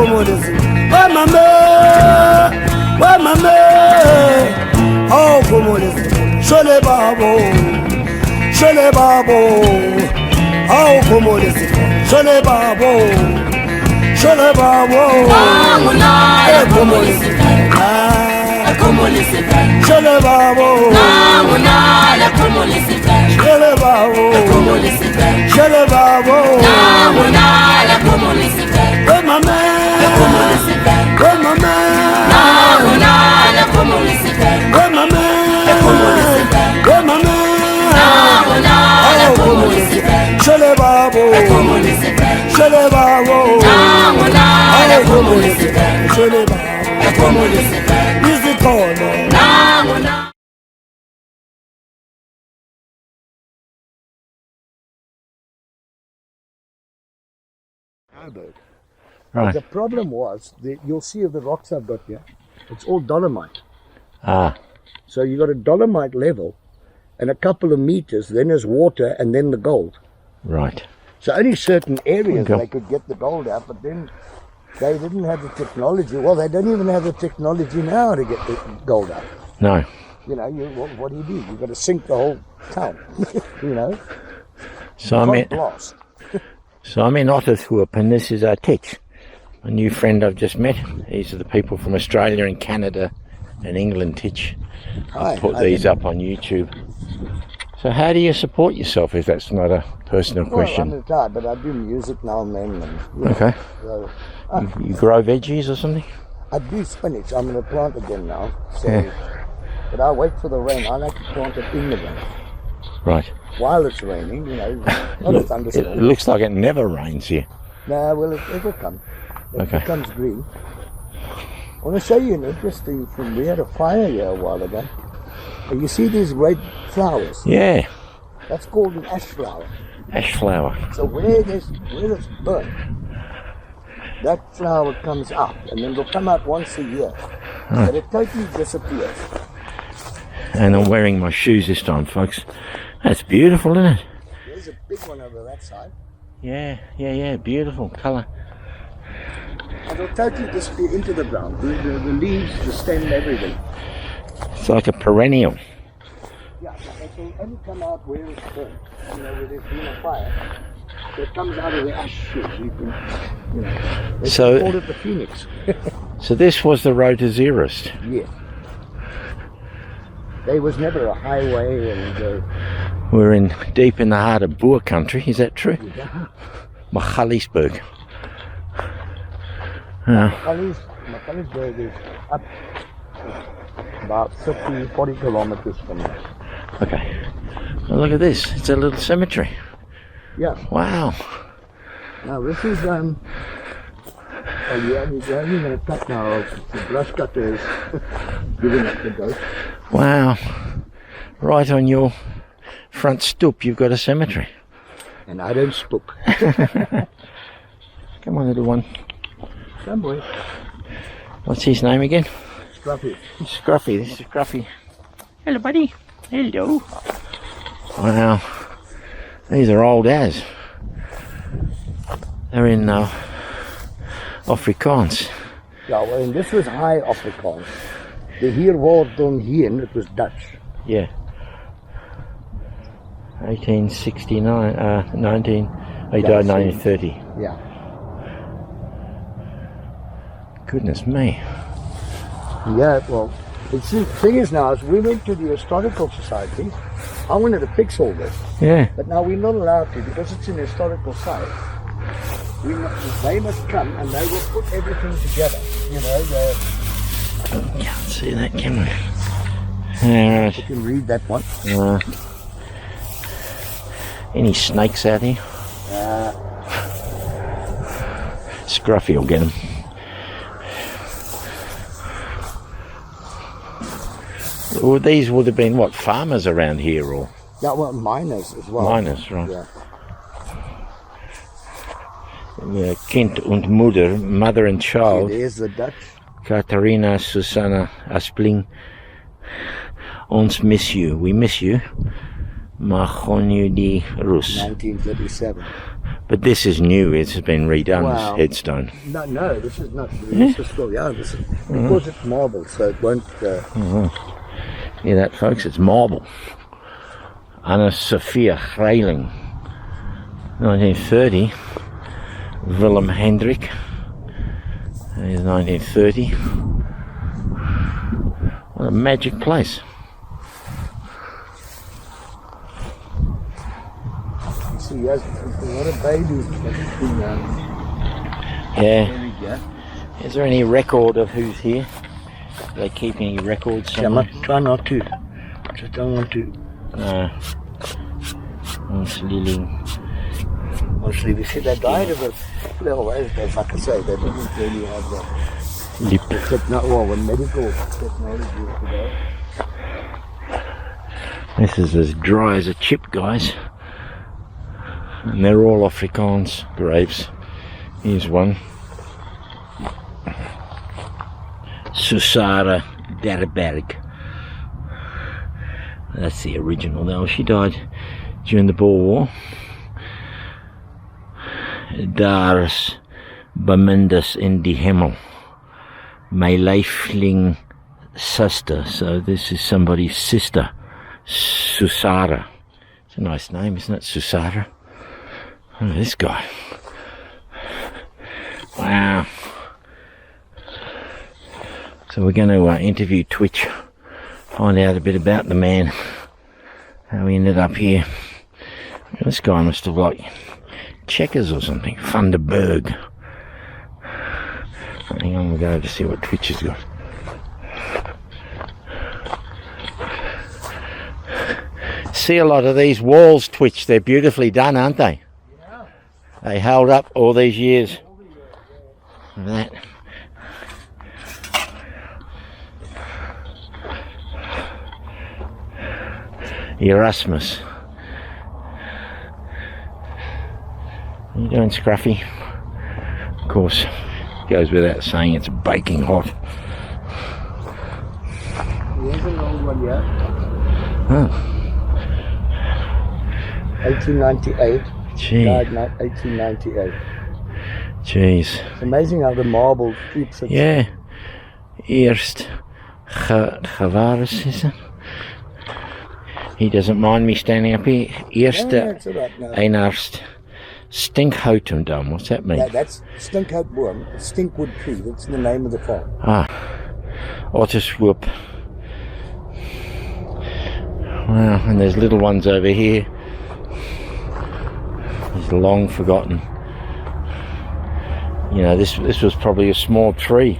komolisi. Where my man? Where my man? Oh, komolisi. Shole babo. Shole babo. Oh, komolisi. Shole babo. Shole babo. Namuna komolisi. Komolisi. Shole babo. Namuna komolisi. Shole babo. Komolisi. Shole babo. Namuna komolisi. Where my man? Komolisi. Where my man? Namuna komolisi. Where my man? Where my man? Namuna komolisi. Shole babo. komolisi. Shole babo. Namuna komolisi. Shole babo. komolisi. Easy call. Namuna. Right. The problem was, you'll see the rocks I've got here, it's all dolomite. Ah. So you got a dolomite level and a couple of meters, then there's water and then the gold. Right. So only certain areas they could get the gold out, but then they didn't have the technology. Well, they don't even have the technology now to get the gold out. No. You know, what do? You've got to sink the whole town, you know. So I'm in Ottershoop, and this is Titch, a new friend I've just met. These are the people from Australia and Canada and England, Titch. I'll put these up on YouTube. So how do you support yourself if that's not a personal question? I'm retired, but I do music now and then. And, okay. So, you grow veggies or something? I do spinach. I'm going to plant again now. So, but I wait for the rain. I like to plant it in the rain. Right. While it's raining, you know, not a thunderstorm. It looks like it never rains here. No, well, it will come. It becomes green. I want to show you an interesting thing. We had a fire here a while ago. And you see these red flowers? Yeah. That's called an ash flower. Ash flower. So where it's burnt, that flower comes up, and then it'll come out once a year. But it totally disappears. And I'm wearing my shoes this time, folks. That's beautiful, isn't it? There's a big one over that side. Yeah, beautiful colour. And it'll totally disappear into the ground. The leaves, the stem, everything. It's like a perennial. Yeah, it will only come out where it's burnt. You know, where there's been a fire. So it comes out of the ash shoot. You know. They called it the phoenix. So this was the road to Zeerust? Yeah. There was never a highway, and we're deep in the heart of Boer country. Is that true? Yeah. Magaliesburg. Magaliesburg is up about 40 kilometers from there. Okay. Well, look at this. It's a little cemetery. Yeah. Wow. Now this is we're only going to cut now. The brush cutter is giving up the ghost. Wow. Right on your front stoop you've got a cemetery. And I don't spook. Come on, little one. Come boy. What's his name again? Scruffy. Scruffy. This is Scruffy. Hello, buddy. Hello. Wow. These are old as. They're in Afrikaans. Yeah, well, and this was high Afrikaans. The hier word dan hier, it was Dutch. Yeah. 1869, he died in 1930. Yeah. Goodness me. Yeah, well, the thing is now, is we went to the Historical Society. I wanted to fix all this. Yeah. But now we're not allowed to, because it's an historical site. They must come and they will put everything together. You know, can't see that, can we? Alright. You can read that one. Any snakes out here? Scruffy will get them. Well, these would have been, what, farmers around here, or? Yeah, well, miners as well. Miners, right. Yeah. Kind und Mutter, mother and child. There's the Dutch. Katharina Susanna Aspling. Ons miss you. We miss you. Maar gaan jullie rust. 1937. But this is new. It's been redone. Wow. This headstone. No, this is not. This is still, this is because it's marble, so it won't. Yeah, that, folks. It's marble. Anna Sophia Greiling, 1930. Willem Hendrik, 1930. What a magic place. You see, yes, what a baby. Yeah. There we go. Is there any record of who's here? Do they keep any records somewhere? Try not to. Just don't want to. No. Honestly, we see they died of a little ways, like I say, they didn't really have that. Lip. When medical technology today. This is as dry as a chip, guys. And they're all Afrikaans graves. Here's one. Susara Derberg. That's the original though. She died during the Boer War. Daar's Bemindus in die Hemel. My lifeling sister. So this is somebody's sister. Susara. It's a nice name, isn't it? Susara. Oh, this guy. Wow. So we're going to interview Titch. Find out a bit about the man. How he ended up here. This guy must have like checkers or something. Funderberg. Hang on, we'll go to see what Titch has got. See a lot of these walls, Titch. They're beautifully done, aren't they? Yeah. They held up all these years. Look at that. Erasmus. What are you doing, Scruffy? Of course, goes without saying it's baking hot. Here's an old one, yeah. Huh. 1898. Gee. Died 1898. Jeez. It's amazing how the marble keeps it. Yeah. Eerst Gewaris, is it? He doesn't mind me standing up here. Eerste It's all right, no. Einarst Stinkhoutendam. What's that mean? That's Stinkhoutboom, Stinkwood tree. That's the name of the farm. Ah. Ottershoop. Wow, and there's little ones over here. It's long forgotten. You know, this was probably a small tree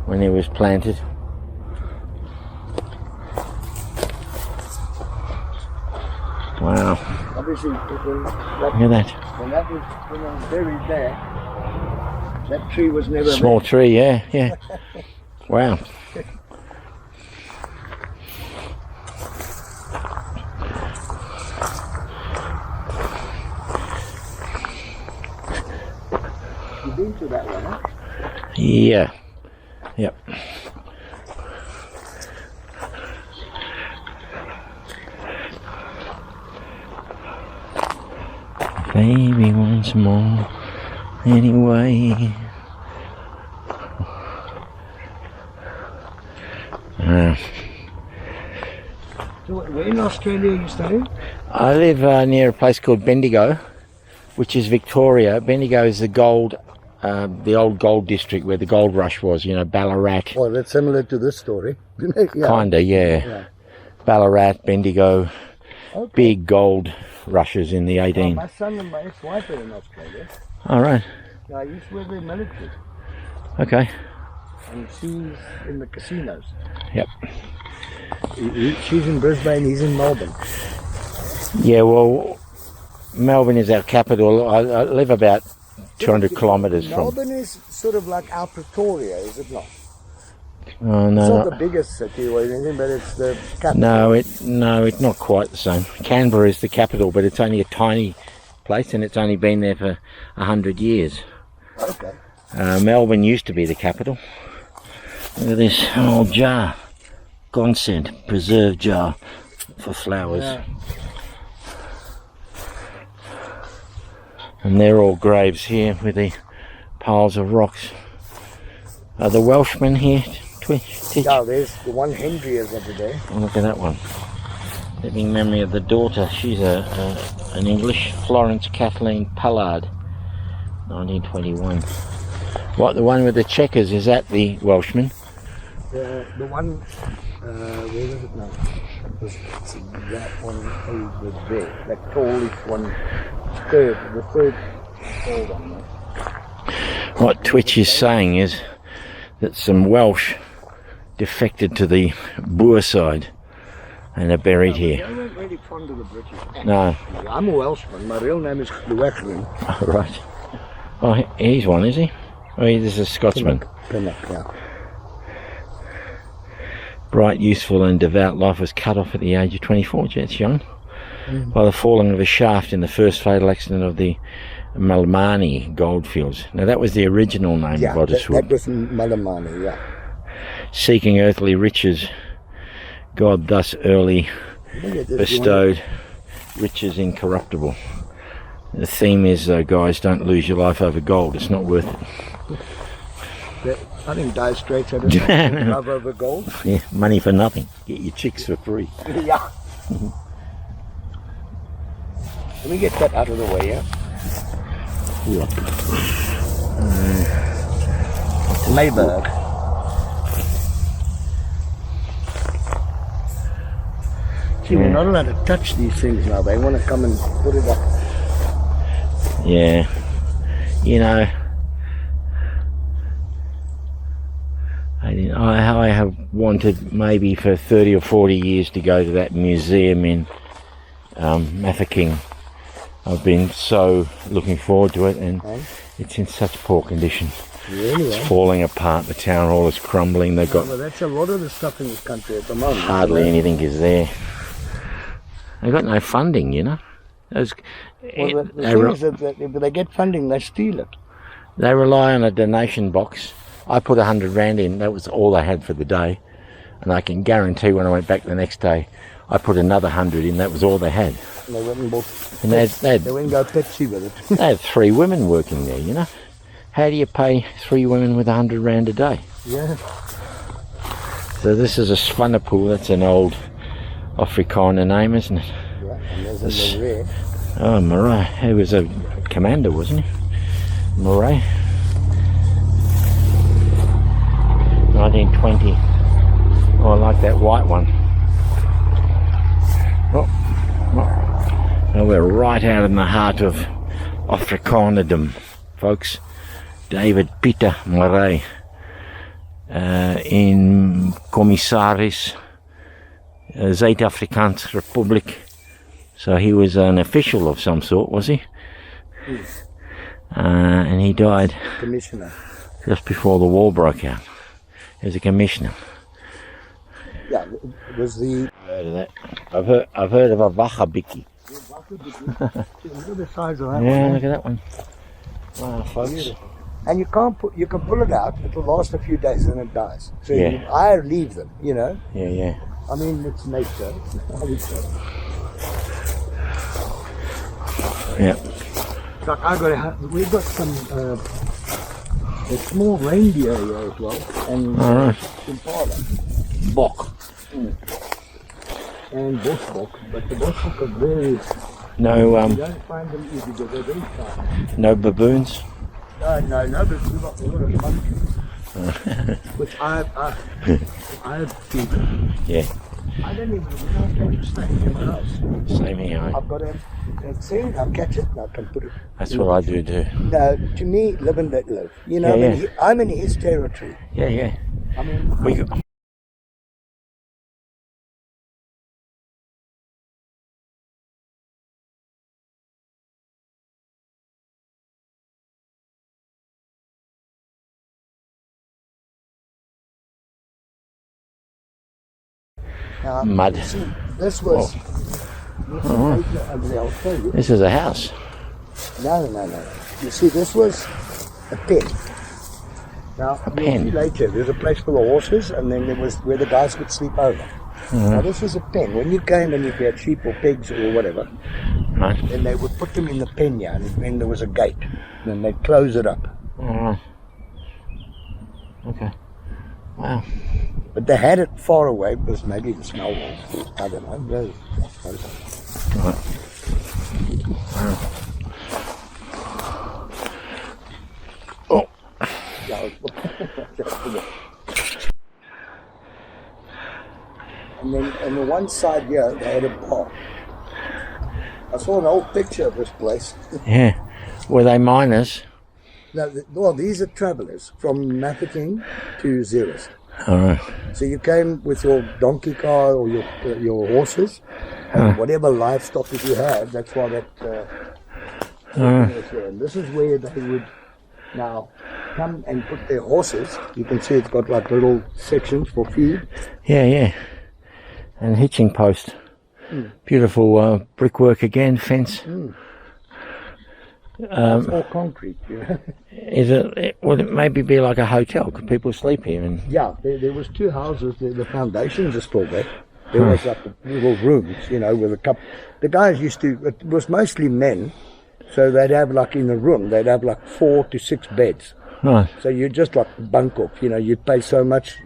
when it was planted. Wow. Obviously, Look at that. when that was buried there, that tree was never Small tree, yeah, yeah. Wow. You've been to that one, huh? Yeah. Yep. Baby once more, anyway. So where in Australia are you staying? I live near a place called Bendigo, which is Victoria. Bendigo is the old gold district where the gold rush was, you know, Ballarat. Well, that's similar to this story. Yeah. Kinda, yeah. Ballarat, Bendigo, Okay. big gold rushes in the 18. My son and my ex-wife are in Australia. All right. I used to work in the military. Okay. And she's in the casinos. Yep. She's in Brisbane, he's in Melbourne. Yeah, well, Melbourne is our capital. I live about 200 kilometres from. Melbourne is sort of like our Pretoria, is it not? Oh, no, It's not no. the biggest city or anything, but it's the capital. No, it's not quite the same. Canberra is the capital, but it's only a tiny place, and it's only been there for 100 years. Okay. Melbourne used to be the capital. Look at this old jar, Consent preserved jar for flowers. Yeah. And they're all graves here with the piles of rocks. Are the Welshmen here, Titch? Yeah, there's the one Henry is over there. Oh, look at that one. Living memory of the daughter. She's an English, Florence Kathleen Pallard, 1921. What, the one with the checkers, is that the Welshman? The one, where is it now? It's that one over there. That tallish one, the third tall one. What Titch is saying is that some Welsh defected to the Boer side and are buried here. I weren't really fond of the British. No. I'm a Welshman. My real name is Llewellyn. Oh, right. Oh, he's one, is he? Oh, this is a Scotsman. Pinnock, yeah. Bright, useful and devout life was cut off at the age of 24, that's young, by the falling of a shaft in the first fatal accident of the Malmani goldfields. Now that was the original name of Ottershoop. That was Malamani, yeah. Seeking earthly riches, God thus early bestowed riches incorruptible. The theme is, guys, don't lose your life over gold. It's not worth it. I think Dire Straits had a love over gold. Yeah, money for nothing. Get your chicks for free. Yeah. Let me get that out of the way, yeah? Yeah. Mayberg. See, we're not allowed to touch these things now. They want to come and put it up. Yeah. You know, I have wanted maybe for 30 or 40 years to go to that museum in Mafeking. I've been so looking forward to it, and it's in such poor condition. Really? It's falling apart. The town hall is crumbling. They've got well, that's a lot of the stuff in this country at the moment. hardly anything is there. They've got no funding, you know. Well, the thing is that if they get funding, they steal it. They rely on a donation box. I put 100 Rand in. That was all they had for the day. And I can guarantee when I went back the next day, I put another 100 in. That was all they had. And they went and bought. And they went and go Pepsi with it. They had 3 women working there, you know. How do you pay 3 women with 100 Rand a day? Yeah. So this is a Swanepoel. That's an old Afrikaner name, isn't it? Yeah, and there's a Marais. Oh, Marais. He was a commander, wasn't he? Marais. 1920. Oh, I like that white one. Oh. Now we're right out in the heart of Afrikanerdom, folks. David Pieter Marais in Commissaris, Zuid-Afrikaanse Republic. So he was an official of some sort, was he? Yes. And he died Commissioner. just before the war broke out. He was a commissioner. Yeah, it was the... Heard of that? I've heard of a Wachabiki. Look at the size of that Yeah, one. look at that one. Wow, folks. And you can pull it out. It'll last a few days and it dies. So Yeah. I leave them, you know. Yeah, yeah. I mean, it's nature. Yeah. Like we've got some a small reindeer here as well, and All right. impala, Bok. and bushbok. But the bushbok are very. No, You don't find them easy because they're very sharp. no baboons. No, but we've got a lot of monkeys, which I've seen. Yeah. I don't even know how to stay in my house. Same here. I've got a thing, I'll catch it and I can put it. That's what I do too. No, to me, live and let live. You know, Yeah, I'm in his territory. Yeah, yeah. I mean, We got, mud. see, this was. I'll tell you. This is a house. No. You see, this was a pen. Now, A you'll pen? see later, there's a place for the horses, and then there was where the guys could sleep over. Now, this was a pen. When you came and if you had sheep or pigs or whatever, Right. Then they would put them in the penya, and then there was a gate. Then they'd close it up. Alright. Okay. Wow. But they had it far away because maybe the smell was, I don't know. Very close. Right. Wow. Oh. Yeah, and then on the one side here, they had a bar. I saw an old picture of this place. Yeah. Were they miners? No, well, these are travellers from Mafeking to Zeerust. Alright. So you came with your donkey car or your horses, and whatever livestock that you had, that's why that was there. And this is where they would now come and put their horses. You can see it's got like little sections for feed. Yeah, yeah. And hitching post. Beautiful brickwork again, fence. It's all concrete, you know. Would it maybe be like a hotel? Could people sleep here? And Yeah, there was two houses. The foundations are still there. There was like little rooms, you know, with a couple. The guys used to. It was mostly men, so they'd have like in a room. They'd have like 4 to 6 beds. right. So you just like bunk off. You know, you'd pay so much.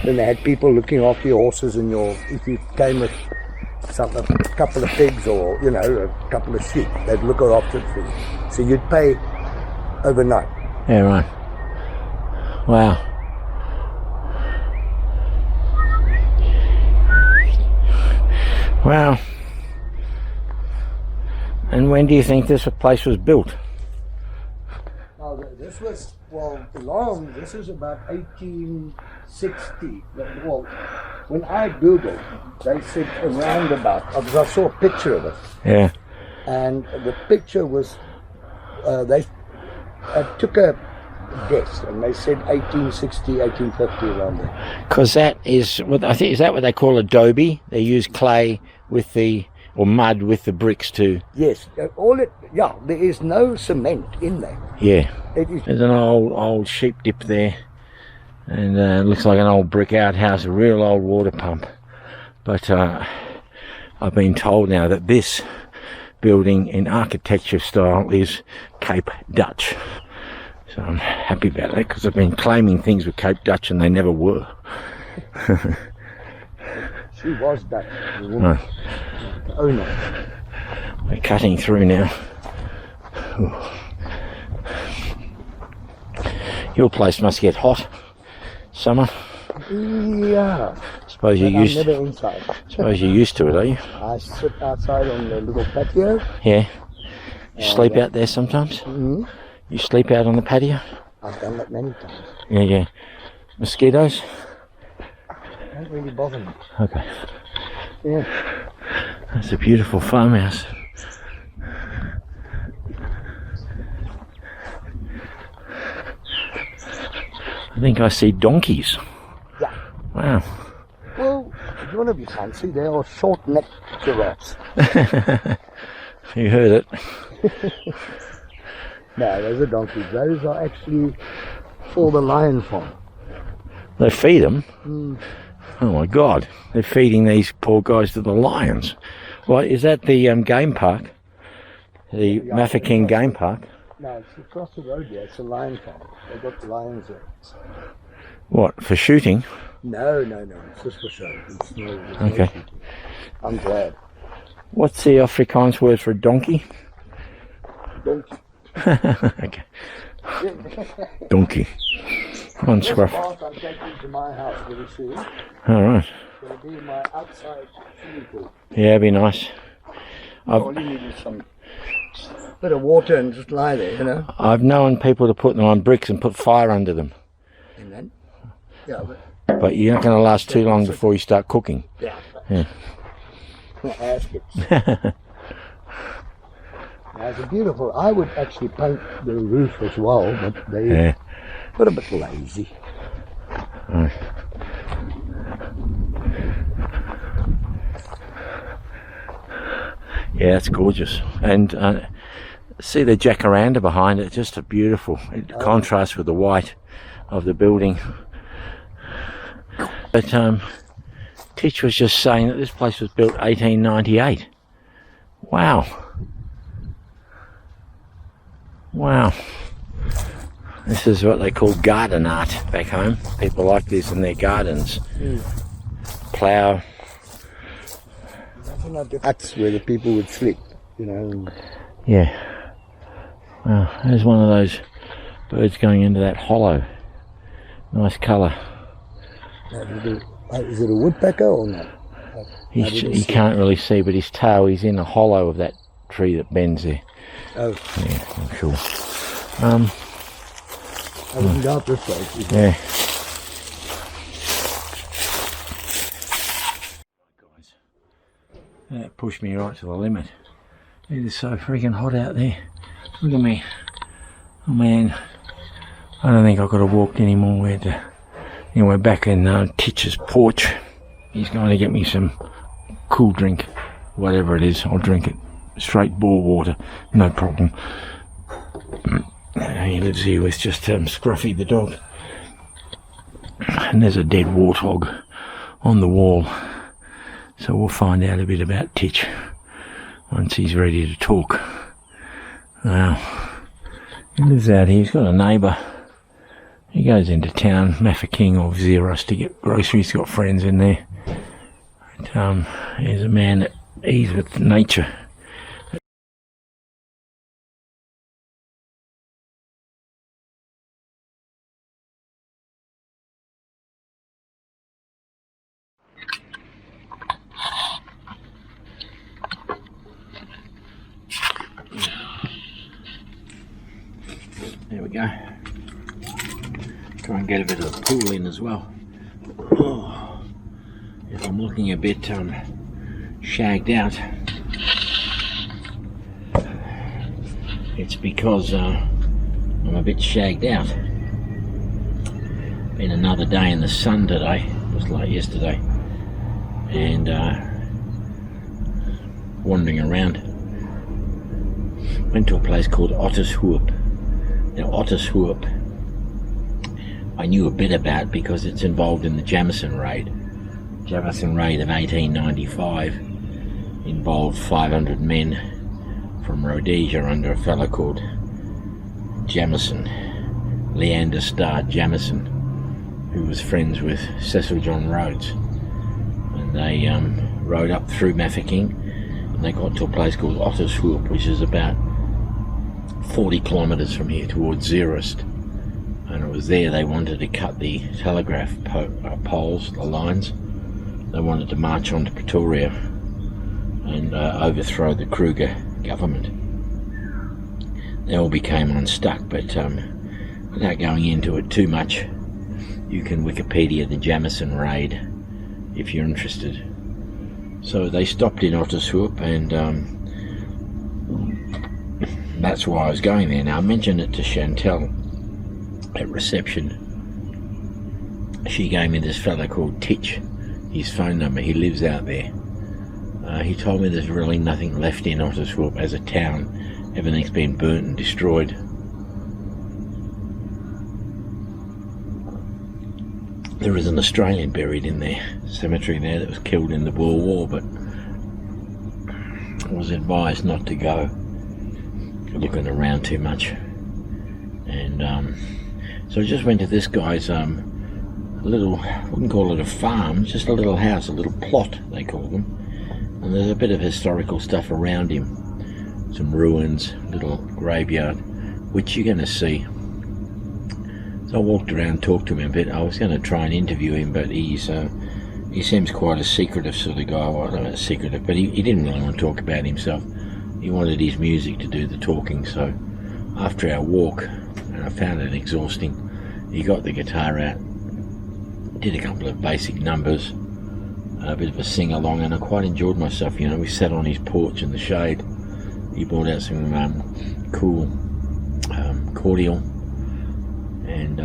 Then they had people looking after your horses and if you came with something, a couple of pigs or you know a couple of sheep, they'd look after it for you. So you'd pay overnight. Yeah, right. Wow. Wow. And when do you think this place was built? Now this was long. This is about 1860. Well, when I googled, they said around about. Because I saw a picture of it. Yeah. And the picture was, they took a guess and they said 1860, 1850 around there. Because that is what I think. Is that what they call adobe? They use clay with or mud with the bricks too. Yes, there is no cement in there. Yeah. It is. There's an old sheep dip there, and it looks like an old brick outhouse, a real old water pump. But I've been told now that this building in architecture style is Cape Dutch. So I'm happy about that because I've been claiming things were Cape Dutch and they never were. She was Dutch. The woman. The owner. We're cutting through now. Ooh. Your place must get hot. Summer. Yeah. Suppose you're used. I'm never inside. Suppose you're used to it, are you? I sit outside on the little patio. Yeah. You sleep out there sometimes? Mm-hmm. You sleep out on the patio? I've done that many times. Yeah, yeah. Mosquitoes? Don't really bother me. Okay. Yeah. That's a beautiful farmhouse. I think I see donkeys. Yeah. Wow. Well, if you want to be fancy, they are short-necked giraffes. You heard it. No, those are donkeys. Those are actually for the lion farm. They feed them? Mm. Oh my God. They're feeding these poor guys to the lions. Well, is that the game park? The Mafeking game park? No, it's across the road there. It's a lion farm. They've got the lions there. What, for shooting? No. It's just for show. It's no Okay. shooting. I'm glad. What's the Afrikaans word for a donkey? Donkey. Okay. Donkey. Come on, Scruff. I'm taking to my house very soon. All right. It's going to be my outside swimming pool. Yeah, it'd be nice. All you need is some bit of water and just lie there, you know. I've known people to put them on bricks and put fire under them. And then, yeah, But you're not going to last too long before you start cooking. yeah. Yeah. Ask it. It's a beautiful. I would actually paint the roof as well, but they got a bit lazy. Right. Yeah, it's gorgeous. And see the jacaranda behind it, just a beautiful. It contrasts with the white of the building. But Titch was just saying that this place was built 1898. Wow. Wow. This is what they call garden art back home. People like this in their gardens. Plough. Imagine like the huts where the people would sleep, you know. Yeah. Wow, there's one of those birds going into that hollow. Nice colour. Is it a woodpecker or not? He can't really see, but his tail, he's in a hollow of that tree that bends there. Oh. Yeah, I'm sure. I wouldn't go up this way. Yeah. Guys, that pushed me right to the limit. It is so freaking hot out there. Look at me. Oh man, I don't think I could have walked anymore. We're back in Titch's porch. He's going to get me some cool drink, whatever it is. I'll drink it. Straight bore water, no problem. He lives here with just Scruffy the dog. And there's a dead warthog on the wall. So we'll find out a bit about Titch once he's ready to talk. Wow. He lives out here. He's got a neighbour. He goes into town, Mafeking or Zeros, to get groceries. He's got friends in there. But, he's a man that eats with nature. There we go. Try and get a bit of a pool in as well. Oh, if I'm looking a bit shagged out, it's because I'm a bit shagged out. Been another day in the sun today, just like yesterday, and wandering around. Went to a place called Ottershoop. Now Ottershoop I knew a bit about because it's involved in the Jamison raid. Jamison raid of 1895 involved 500 men from Rhodesia under a fellow called Jamison, Leander Starr Jamison, who was friends with Cecil John Rhodes. And they rode up through Mafeking and they got to a place called Ottershoop, which is about 40 kilometres from here towards Zeerust, and it was there they wanted to cut the telegraph poles, the lines. They wanted to march on to Pretoria and overthrow the Kruger government. They all became unstuck, but without going into it too much, you can Wikipedia the Jamison raid if you're interested. So they stopped in Ottershoop, and that's why I was going there. Now I mentioned it to Chantel at reception. She gave me this fellow called Titch, his phone number. He lives out there. He told me there's really nothing left in Ottershoop as a town. Everything's been burnt and destroyed. There is an Australian buried in their cemetery there that was killed in the Boer War, but I was advised not to go looking around too much. And so I just went to this guy's little, I wouldn't call it a farm, just a little house, a little plot they call them, and there's a bit of historical stuff around him, some ruins, little graveyard, which you're going to see. So I walked around, talked to him a bit. I was going to try and interview him, but he seems quite a secretive sort of guy. Well, I don't know, secretive, but he didn't really want to talk about himself. He wanted his music to do the talking. So after our walk, and I found it exhausting, he got the guitar out, did a couple of basic numbers, a bit of a sing-along, and I quite enjoyed myself. You know, we sat on his porch in the shade. He brought out some cool cordial, and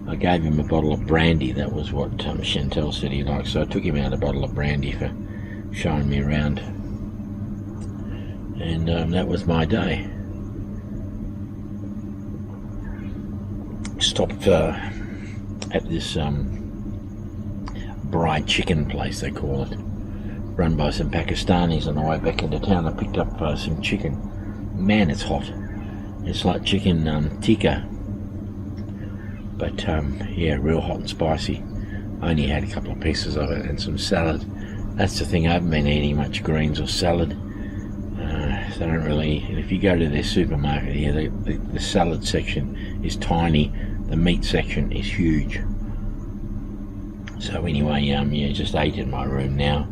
I gave him a bottle of brandy. That was what Chantel said he liked, so I took him out a bottle of brandy for showing me around. And that was my day. Stopped at this bride chicken place, they call it, run by some Pakistanis. On the way back into town I picked up some chicken. Man, it's hot. It's like chicken tikka, but yeah, real hot and spicy. I only had a couple of pieces of it and some salad. That's the thing, I haven't been eating much greens or salad. They don't really, if you go to their supermarket here, the salad section is tiny, the meat section is huge. So anyway, yeah, just ate in my room now.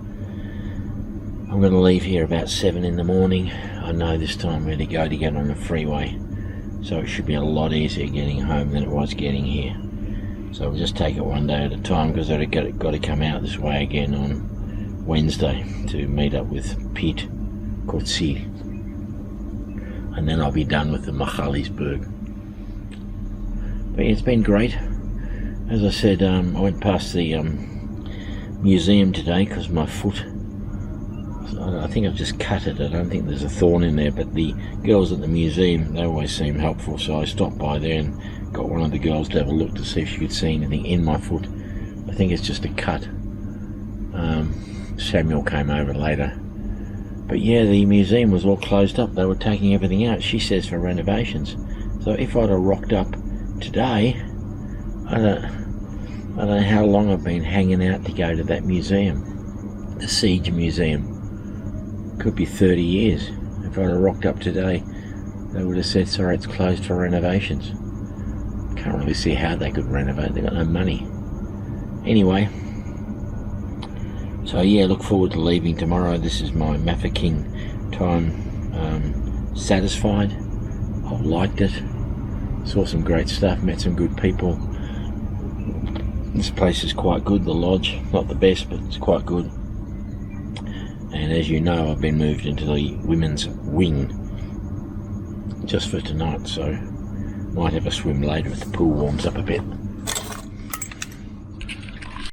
I'm going to leave here about 7 in the morning. I know this time I'm going to go to get on the freeway, so it should be a lot easier getting home than it was getting here. So we'll just take it one day at a time, because I've got to come out this way again on Wednesday to meet up with Pete Kotsi, and then I'll be done with the Michalisburg. But it's been great. As I said, I went past the museum today because my foot, I think I've just cut it. I don't think there's a thorn in there, but the girls at the museum, they always seem helpful, so I stopped by there and got one of the girls to have a look to see if she could see anything in my foot. I think it's just a cut. Samuel came over later. But yeah, the museum was all closed up. They were taking everything out, she says, for renovations. So if I'd have rocked up today, I don't know how long I've been hanging out to go to that museum. The Siege Museum. Could be 30 years. If I'd have rocked up today, they would have said, sorry, it's closed for renovations. Can't really see how they could renovate, they've got no money. Anyway, so yeah, look forward to leaving tomorrow. This is my Mafeking time. Satisfied. I liked it. Saw some great stuff, met some good people. This place is quite good, the lodge. Not the best, but it's quite good. And as you know, I've been moved into the women's wing just for tonight, so might have a swim later if the pool warms up a bit.